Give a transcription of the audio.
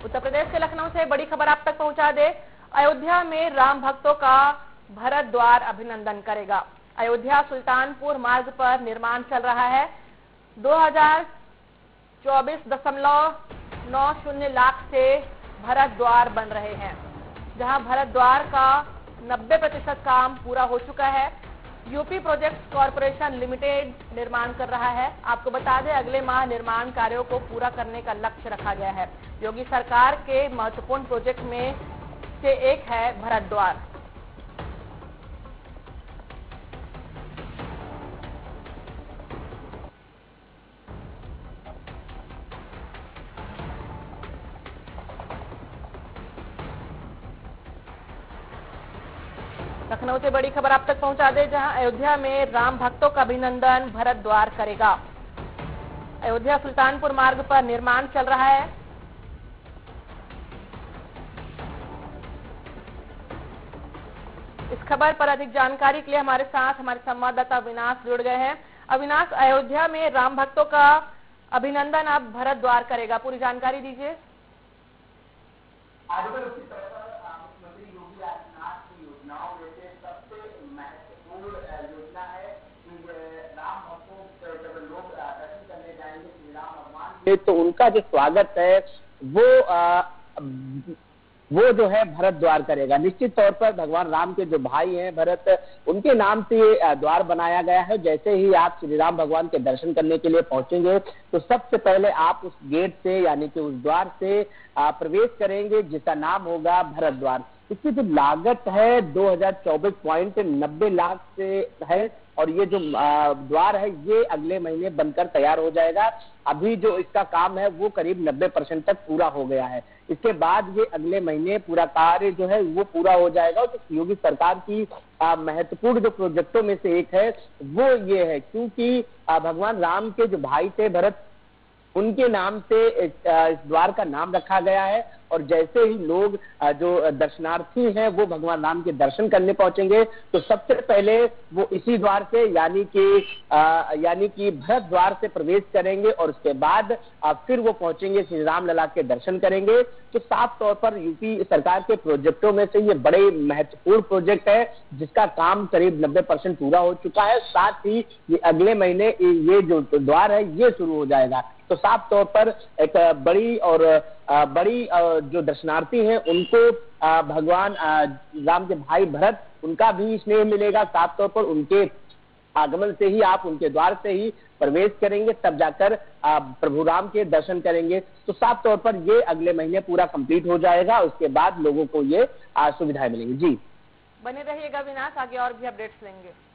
उत्तर प्रदेश के लखनऊ से बड़ी खबर आप तक पहुंचा दे। अयोध्या में राम भक्तों का भरत द्वार अभिनंदन करेगा। अयोध्या सुल्तानपुर मार्ग पर निर्माण चल रहा है। 2024.90 लाख से भरत द्वार बन रहे हैं, जहां भरत द्वार का 90% काम पूरा हो चुका है। यूपी प्रोजेक्ट्स कॉरपोरेशन लिमिटेड निर्माण कर रहा है। आपको बता दें, अगले माह निर्माण कार्यों को पूरा करने का लक्ष्य रखा गया है। योगी सरकार के महत्वपूर्ण प्रोजेक्ट में से एक है भरत द्वार। लखनऊ से बड़ी खबर आप तक पहुंचा दे, जहां अयोध्या में राम भक्तों का अभिनंदन भरत द्वार करेगा। अयोध्या सुल्तानपुर मार्ग पर निर्माण चल रहा है। इस खबर पर अधिक जानकारी के लिए हमारे साथ हमारे संवाददाता अविनाश जुड़ गए हैं। अविनाश, अयोध्या में राम भक्तों का अभिनंदन अब भरत द्वार करेगा, पूरी जानकारी दीजिए। मुख्यमंत्री योगी आदित्यनाथ की योजनाओं में से सबसे महत्वपूर्ण योजना है कि राम भक्तों जब लोग दर्शन करने जाएंगे श्री राम भगवान के, तो उनका जो स्वागत है वो जो है भरत द्वार करेगा। निश्चित तौर पर भगवान राम के जो भाई हैं भरत, उनके नाम से ये द्वार बनाया गया है। जैसे ही आप श्री राम भगवान के दर्शन करने के लिए पहुंचेंगे तो सबसे पहले आप उस गेट से यानी कि उस द्वार से प्रवेश करेंगे, जिसका नाम होगा भरत द्वार। इसकी जो लागत है 2024.90 लाख से है और ये जो द्वार है ये अगले महीने बनकर तैयार हो जाएगा। अभी जो इसका काम है वो करीब 90% तक पूरा हो गया है। इसके बाद ये अगले महीने पूरा कार्य जो है वो पूरा हो जाएगा। तो योगी सरकार की महत्वपूर्ण जो प्रोजेक्टों में से एक है वो ये है, क्योंकि भगवान राम के जो भाई थे भरत, उनके नाम से इस द्वार का नाम रखा गया है। और जैसे ही लोग जो दर्शनार्थी हैं वो भगवान राम के दर्शन करने पहुंचेंगे तो सबसे पहले वो इसी द्वार से यानी कि भरत द्वार से प्रवेश करेंगे और उसके बाद फिर वो पहुंचेंगे श्री राम लला के दर्शन करेंगे। तो साफ तौर पर यूपी सरकार के प्रोजेक्टों में से ये बड़े महत्वपूर्ण प्रोजेक्ट है, जिसका काम करीब 90% पूरा हो चुका है। साथ ही ये अगले महीने ये जो द्वार है ये शुरू हो जाएगा। तो साफ तौर पर एक बड़ी जो दर्शनार्थी हैं उनको भगवान राम के भाई भरत, उनका भी स्नेह मिलेगा। साफ तौर पर उनके आगमन से ही आप उनके द्वार से ही प्रवेश करेंगे, तब जाकर प्रभु राम के दर्शन करेंगे। तो साफ तौर पर ये अगले महीने पूरा कंप्लीट हो जाएगा। उसके बाद लोगों को ये सुविधाएं मिलेंगी। जी, बने रहिएगा विनाश, आगे और भी अपडेट्स लेंगे।